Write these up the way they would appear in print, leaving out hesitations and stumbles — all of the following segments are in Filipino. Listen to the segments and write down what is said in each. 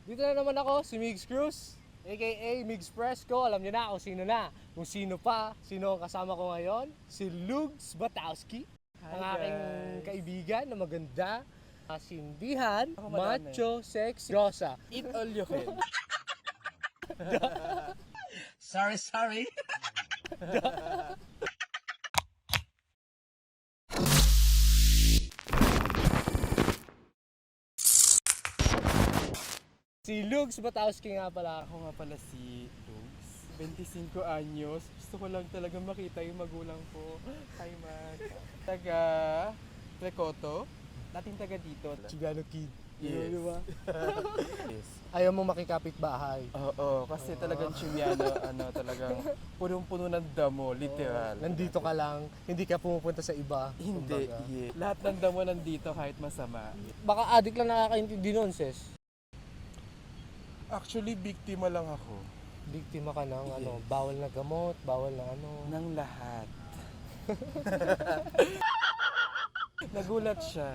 Dito na naman ako, si Migs Cruz, aka Migs Fresco. Alam niyo na kung sino na. Kung sino pa, sino ang kasama ko ngayon? Si Lugs Batowski. Ang aking kaibigan na maganda, kasindihan, Ako madami. macho, sexy, rosa. Eat all you can. Sorry. Si Lugs Batowski nga pala. Ako nga pala si Lugs. 25 anyos. Gusto ko lang talaga makita yung magulang ko. Hi, Mac. Taga Trecoto. Dating taga dito. Chigano Kid. Yes. Di ba? Yes. Ayaw mo makikapit bahay. Oo, kasi talagang chimiano, talagang punong-puno ng damo, literal. Nandito ka lang, hindi ka pumupunta sa iba. Hindi, kumbaga. yeah. Lahat ng damo nandito kahit masama. Baka adik lang nakakaintindi nun, sis. Actually, biktima lang ako. Biktima ka ng ano, Yes. bawal na gamot, bawal na ano. Ng lahat. Nagulat siya.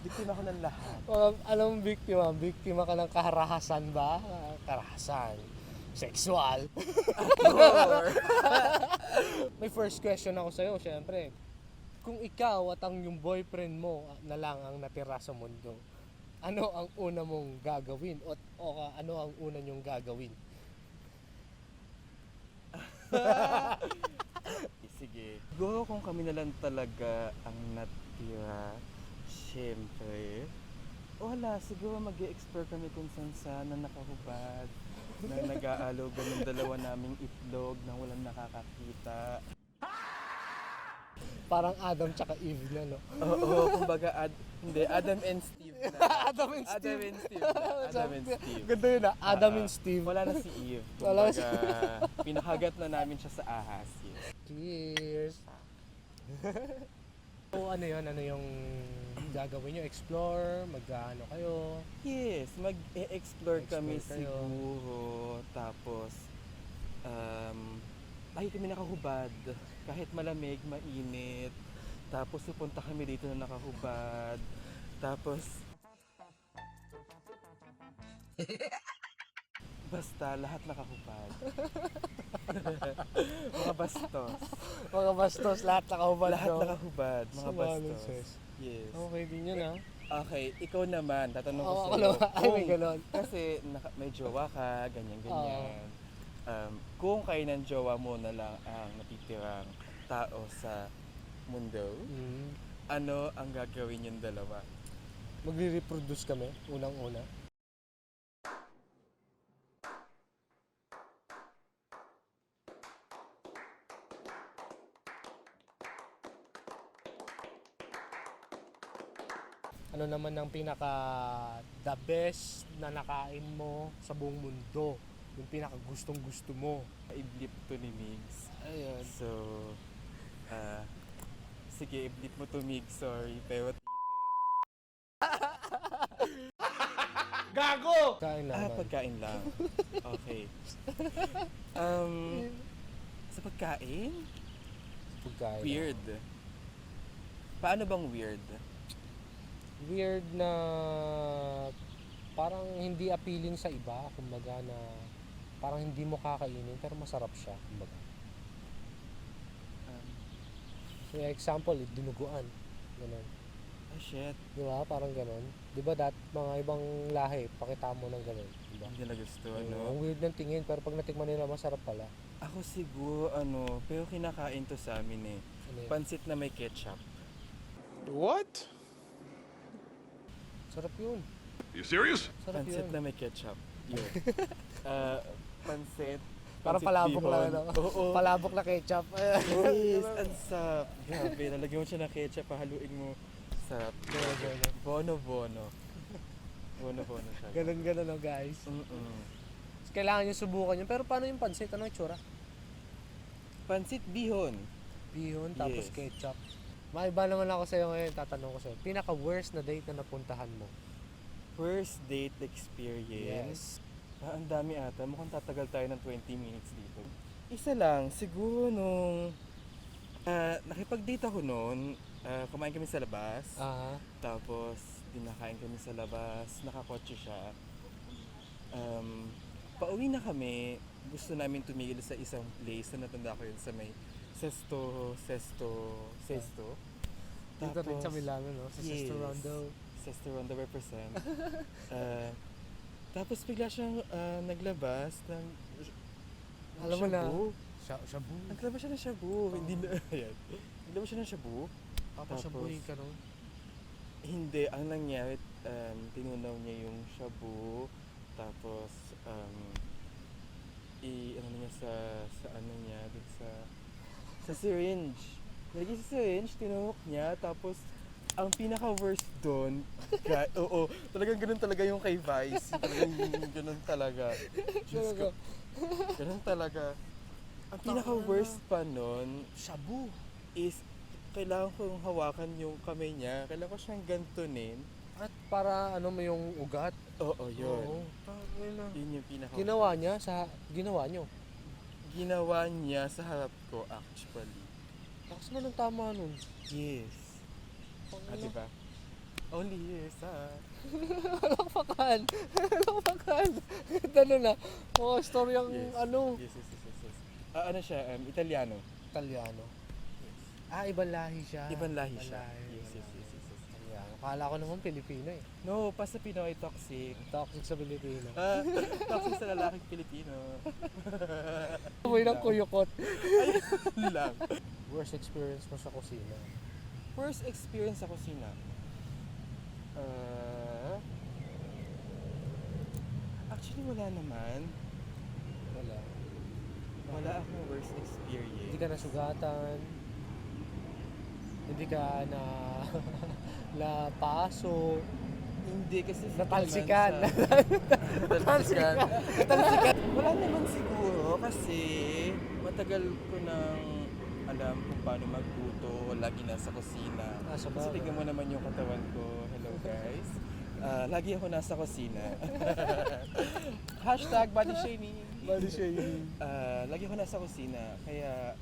Biktima ko ng lahat. Anong biktima? Biktima ka ng karahasan ba? Karahasan. Sexual. May first question ako sa'yo, syempre. Kung ikaw at ang yung boyfriend mo na lang ang natira sa mundo, ano ang una mong gagawin? O ano ang una nyong gagawin? Sige. Go kung kami na lang talaga ang natira. Siyempre. Wala, siguro mag-e-explore kami kung saan na nakahubad. Na nag-aalogan ng dalawa naming itlog na walang nakakakita. Parang Adam tsaka Eve na, no? Oo, kumbaga, hindi, Adam and Steve na. Adam and Adam Steve. and Steve na. Adam and Steve. Ganda yun, ah. Adam and Steve. Wala na si Eve. Wala na Kumbaga, pinakagat na namin siya sa ahas. Yes. Cheers! So ano yun? Ano yung gagawin nyo? Explore? Mag-ano kayo? Yes, mag-explore kami Explore kayo. siguro. Tapos, lagi kami nakahubad. Kahit malamig, mainit. Tapos pupunta kami dito na nakahubad. Tapos, basta lahat nakahubad. Mga bastos. Mga bastos, lahat nakahubad. Lahat no? nakahubad. Mga Sumanon, bastos. sis. Yes. Okay din yun, ah. Okay, ikaw naman, tatanong ko Oo, sa'yo. ako naman. Ay, may ganon. Kasi may jowa ka, ganyan-ganyan. Kung kayo ng jowa mo na lang ang natitirang tao sa mundo, Mm. ano ang gagawin yung dalawa? Magre-reproduce kami, unang-una. Ano naman ang pinaka the best na nakain mo sa buong mundo? Yung pinaka gustong gusto mo. I-blip to ni Migs. Ayun. So, sige, i-blip mo to Migs, sorry. Pero Gago! Kain naman. pagkain lang. Okay. Sa pagkain? Pagkain. Weird. Paano bang weird? Weird na parang hindi appealing sa iba, kumbaga na parang hindi mo kakainin pero masarap siya, kumbaga. So example, dinuguan. Ganun. Oh shit, Di ba? Parang ganun. Di ba mga ibang lahi, pakita mo ng ganun. Di ba? hindi na gusto, Ang weird ng tingin pero pag natikman nila masarap pala. Ako siguro, pero kinakain to sa amin eh. Ano yun? Pansit na may ketchup. What? Sarap yun. You serious? Sarap Pansit yun. na may ketchup. Yun. Pansit. Parang pansit palabok bihon. lang, ano? Oo. Palabok na ketchup. Yes, ang sarap. Grabe, lalagyan mo siya ng ketchup, pahaluin mo. Sarap. Bono-bono. Bono-bono siya. Ganun, no, guys. Mm-mm. Kailangan nyo subukan yun. Pero paano yung pansit? Ano yung tsura? Pansit bihon. Bihon, tapos Yes. ketchup. Maiba naman ako sa'yo ngayon, tatanong ko sa'yo. Pinaka-worst na date na napuntahan mo? First date experience. Ang dami ata. Mukhang tatagal tayo ng 20 minutes dito. Isa lang, siguro nung nakipag-date ako noon, kumain kami sa labas. Ah, Tapos, dinakain kami sa labas. Nakakotse siya. Pauwi na kami, gusto namin tumigil sa isang place na natanda ko yun sa may Sesto. Dito rin sa Milano, no? Sa Yes. Sesto Rondo. Sesto Rondo represent. Tapos bigla siyang naglabas ng Alam mo na. shabu. Shabu. Naglabas siya ng shabu. Hindi na, ayan. Naglabas siya ng shabu. Papashabuhin ka, no? Hindi, ang nangyari, tinunaw niya yung shabu. Tapos, ano niya sa ano niya, dun sa syringe. Nilagay sa syringe, tinunok niya, tapos, ang pinaka-worst doon, oo, talagang ganun talaga yung kay Vice. Talagang ganun talaga. Diyos ko. Ganun talaga. Ang pinaka-worst pa nun Shabu. is, kailangan kong hawakan yung kamay niya. Kailangan ko siyang gantunin. At para ano mo yung ugat. Oo, yun. Oo. Tangina. Yun yung pinaka Ginawa nyo. Ginawa niya sa harap ko, actually. Tapos mo ng tama nun. Yes. Diba? Only yes, Palakpakan. Palakpakan. Ganda nun ah. Oh, storyang Yes. ano. Yes. Ano siya, Italiano. Italiano. Ah, ibang lahi siya. Ibang lahi siya. Ibang Yes. Italiano. Akala ko naman Pilipino eh. No, pa sa Pinoy, toxic. Toxic sa Pilipino. Toxic sa lalaking Pilipino. Amoy ng kuyukot. Lang. Worst experience mo sa kusina? First experience sa kusina. Actually, wala naman. Wala. Wala akong worst experience. Hindi ka nasugatan. Hindi ka na paso. Hindi kasi Natalsikan. Natalsikan. Wala naman siguro kasi matagal ko nang alam kung paano magluto. Lagi nasa kusina. Sa Kasi tignan mo naman yung katawan ko. Hello guys. Lagi ako nasa kusina. Hashtag body shaming. Body shaming. Lagi ako nasa kusina. Kaya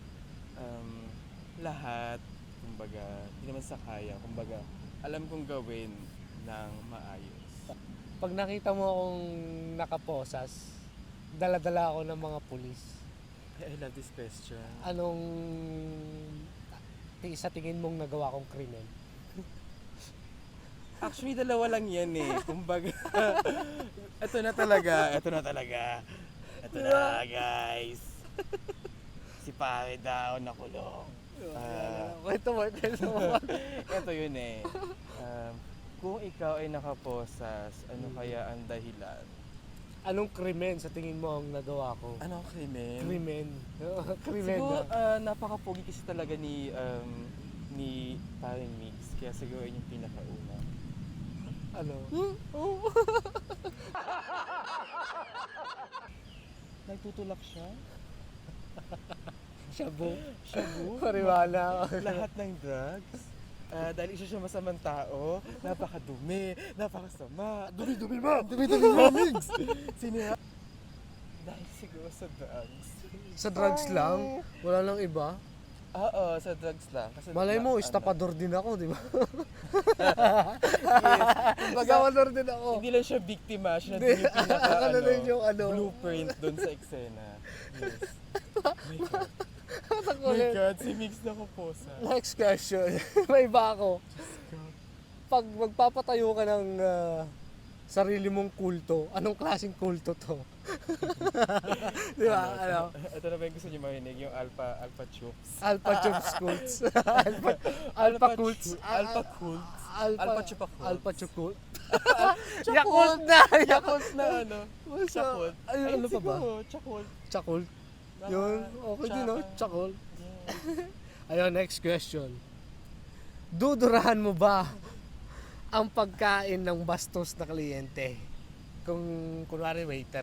lahat, kumbaga, hindi naman sa kaya. Kumbaga, alam kong gawin ng maayos. Pag nakita mo akong nakaposas, dala-dala ako ng mga pulis. I love this question. Anong sa tingin mong nagawa kong krimen? Actually, dalawa lang yan eh. Kumbaga, ito na talaga. Ito na guys. Si pare daw nakulong. Kwento mo. Ito yun eh. Kung ikaw ay nakaposas, ano kaya ang dahilan? Anong krimen sa tingin mo ang nagawa ko? Anong krimen? Krimen. Krimen Siguro, na. napaka-pogi kasi talaga ni Paring Mix. Kaya siguro yun yung pinakauna. Ano? Nagtutulak siya? Shabu. Shabu? Pariwala. Lahat ng drugs? Dahil isa siya masamang tao, napakadumi, napakasama. Dumi-dumi mo! Dumi-dumi mo, Migs! Sinira. Dahil siguro sa drugs. Sa drugs lang? Wala lang iba? Oo, sa drugs lang. Kasi Malay mo, ano, estapador din ako, di ba? yes. Estapador din ako. Hindi lang siya biktima, siya na din yung pinaka Ano din yung blueprint doon sa eksena. Yes. My God. Ang My kulit. God, si Mix na kuposa. Next question. May iba ako. Pag magpapatayo ka ng sarili mong kulto, anong klaseng kulto to? Di ba? Ano? Ito na ba yung gusto niyo marinig? Yung alpha chups. Alpha Chups Cults. Alpha Cults. Alpha cults. Alpha chupa cults. Alpha Chukult. Yakult na! Yakult na ano? Basta, Chakult. ay, ano pa ba? siguro, Chakult. Chakult. Yun, okay din no? Chakult. Ayun, next question. Dudurahan mo ba ang pagkain ng bastos na kliyente? Kung kunwari waiter